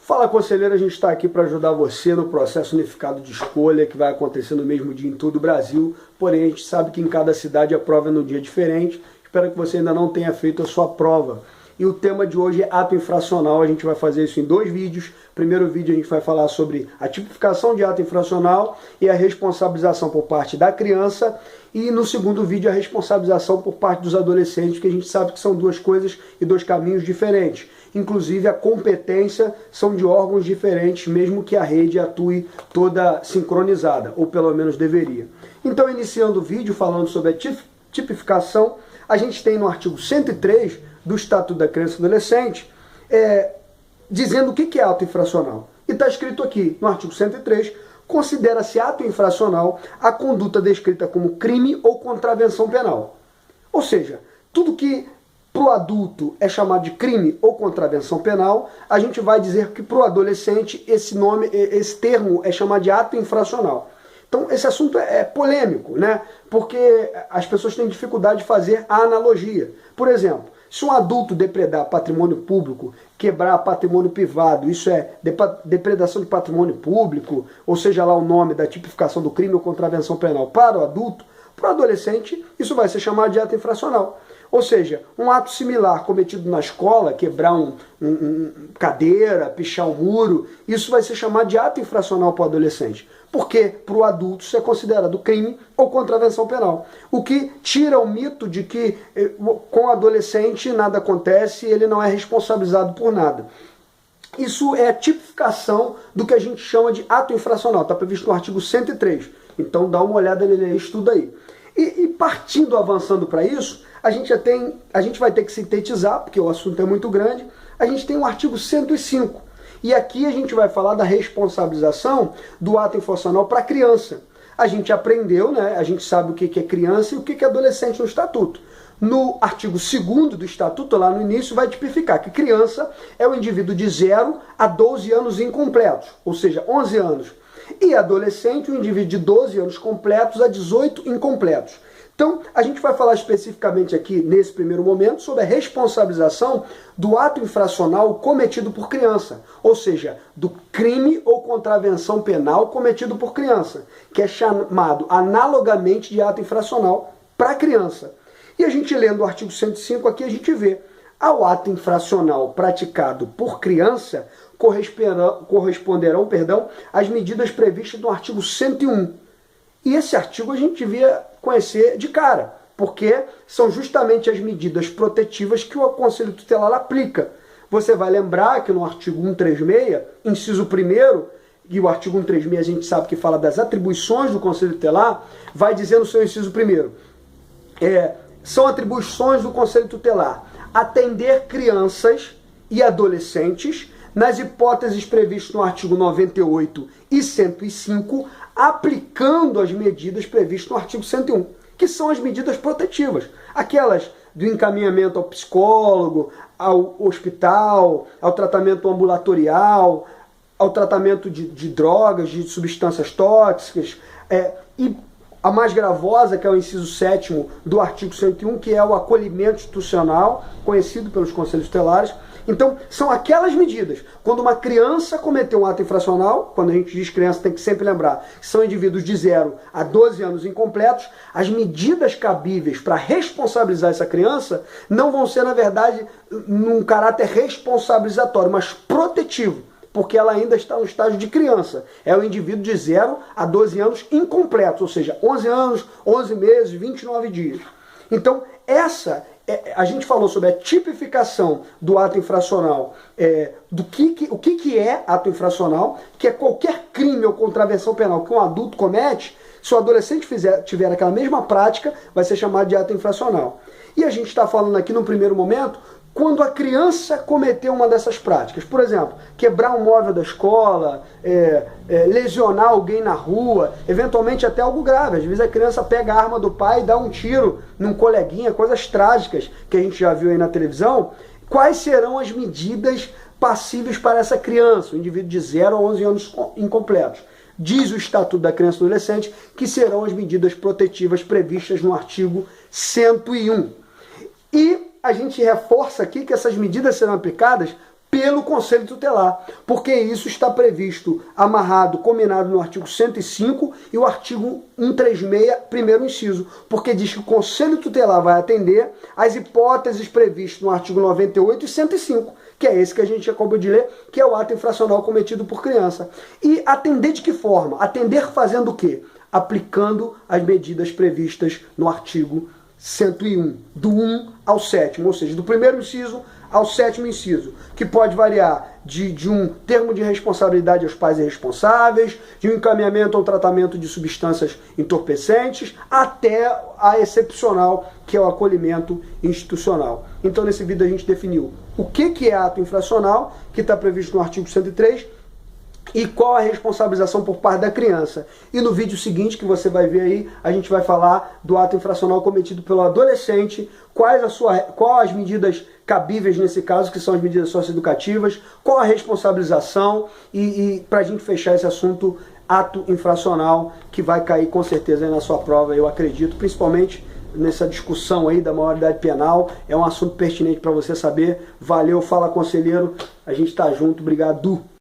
Fala, conselheiro, a gente está aqui para ajudar você no processo unificado de escolha que vai acontecer no mesmo dia em todo o Brasil, porém a gente sabe que em cada cidade a prova é num dia diferente. Espero que você ainda não tenha feito a sua prova. E o tema de hoje é ato infracional. A gente vai fazer isso em 2 vídeos. Primeiro vídeo a gente vai falar sobre a tipificação de ato infracional e a responsabilização por parte da criança. E no segundo vídeo a responsabilização por parte dos adolescentes, que a gente sabe que são 2 coisas e 2 caminhos diferentes. Inclusive a competência são de órgãos diferentes, mesmo que a rede atue toda sincronizada, ou pelo menos deveria. Então, iniciando o vídeo falando sobre a tipificação, a gente tem no artigo 103 do Estatuto da Criança e do Adolescente, dizendo o que é ato infracional. E está escrito aqui, no artigo 103, considera-se ato infracional a conduta descrita como crime ou contravenção penal. Ou seja, tudo que para o adulto é chamado de crime ou contravenção penal, a gente vai dizer que para o adolescente esse termo é chamado de ato infracional. Então esse assunto é polêmico, né? Porque as pessoas têm dificuldade de fazer a analogia. Por exemplo, se um adulto depredar patrimônio público, quebrar patrimônio privado, isso é depredação de patrimônio público, ou seja lá o nome da tipificação do crime ou contravenção penal para o adulto, para o adolescente isso vai ser chamado de ato infracional. Ou seja, um ato similar cometido na escola, quebrar cadeira, pichar um muro, isso vai ser chamado de ato infracional para o adolescente. Porque para o adulto isso é considerado crime ou contravenção penal. O que tira o mito de que com o adolescente nada acontece e ele não é responsabilizado por nada. Isso é a tipificação do que a gente chama de ato infracional. Está previsto no artigo 103. Então dá uma olhada nele aí, estuda aí. E partindo, avançando para isso, a gente vai ter que sintetizar, porque o assunto é muito grande. A gente tem o artigo 105. E aqui a gente vai falar da responsabilização do ato infracional para criança. A gente aprendeu, né? A gente sabe o que é criança e o que é adolescente no Estatuto. No artigo 2º do Estatuto, lá no início, vai tipificar que criança é o indivíduo de 0 a 12 anos incompletos, ou seja, 11 anos. E adolescente, o indivíduo de 12 anos completos a 18 incompletos. Então, a gente vai falar especificamente aqui, nesse primeiro momento, sobre a responsabilização do ato infracional cometido por criança, ou seja, do crime ou contravenção penal cometido por criança, que é chamado analogamente de ato infracional para criança. E a gente lendo o artigo 105 aqui, a gente vê, ao ato infracional praticado por criança, corresponderão as medidas previstas no artigo 101. E esse artigo a gente devia conhecer de cara, porque são justamente as medidas protetivas que o Conselho Tutelar aplica. Você vai lembrar que no artigo 136, inciso 1º, e o artigo 136 a gente sabe que fala das atribuições do Conselho Tutelar, vai dizer no seu inciso 1º, são atribuições do Conselho Tutelar atender crianças e adolescentes nas hipóteses previstas no artigo 98 e 105, aplicando as medidas previstas no artigo 101, que são as medidas protetivas, aquelas do encaminhamento ao psicólogo, ao hospital, ao tratamento ambulatorial, ao tratamento de drogas, de substâncias tóxicas, e a mais gravosa, que é o inciso 7º do artigo 101, que é o acolhimento institucional, conhecido pelos conselhos tutelares. Então, são aquelas medidas. Quando uma criança cometeu um ato infracional, quando a gente diz criança, tem que sempre lembrar que são indivíduos de 0 a 12 anos incompletos, as medidas cabíveis para responsabilizar essa criança não vão ser, na verdade, num caráter responsabilizatório, mas protetivo, porque ela ainda está no estágio de criança. É o indivíduo de 0 a 12 anos incompletos, ou seja, 11 anos, 11 meses, 29 dias. Então, a gente falou sobre a tipificação do ato infracional, o que é ato infracional, que é qualquer crime ou contravenção penal que um adulto comete. Se o adolescente tiver aquela mesma prática, vai ser chamado de ato infracional. E a gente está falando aqui no primeiro momento, quando a criança cometeu uma dessas práticas, por exemplo, quebrar um móvel da escola, lesionar alguém na rua, eventualmente até algo grave. Às vezes a criança pega a arma do pai e dá um tiro num coleguinha, coisas trágicas que a gente já viu aí na televisão. Quais serão as medidas passíveis para essa criança, o indivíduo de 0 a 11 anos incompletos? Diz o Estatuto da Criança e do Adolescente que serão as medidas protetivas previstas no artigo 101. E a gente reforça aqui que essas medidas serão aplicadas pelo Conselho Tutelar, porque isso está previsto, amarrado, combinado no artigo 105 e o artigo 136, primeiro inciso, porque diz que o Conselho Tutelar vai atender às hipóteses previstas no artigo 98 e 105, que é esse que a gente acabou de ler, que é o ato infracional cometido por criança. E atender de que forma? Atender fazendo o quê? Aplicando as medidas previstas no artigo 101, do 1 ao 7º, ou seja, do primeiro inciso ao 7º inciso, que pode variar de um termo de responsabilidade aos pais irresponsáveis, de um encaminhamento ao tratamento de substâncias entorpecentes, até a excepcional, que é o acolhimento institucional. Então, nesse vídeo a gente definiu o que é ato infracional, que está previsto no artigo 103, e qual a responsabilização por parte da criança. E no vídeo seguinte, que você vai ver aí, a gente vai falar do ato infracional cometido pelo adolescente, quais as medidas cabíveis nesse caso, que são as medidas socioeducativas, qual a responsabilização e para a gente fechar esse assunto, ato infracional, que vai cair com certeza aí na sua prova, eu acredito, principalmente nessa discussão aí da maioridade penal. É um assunto pertinente para você saber. Valeu, fala conselheiro, a gente tá junto, obrigado.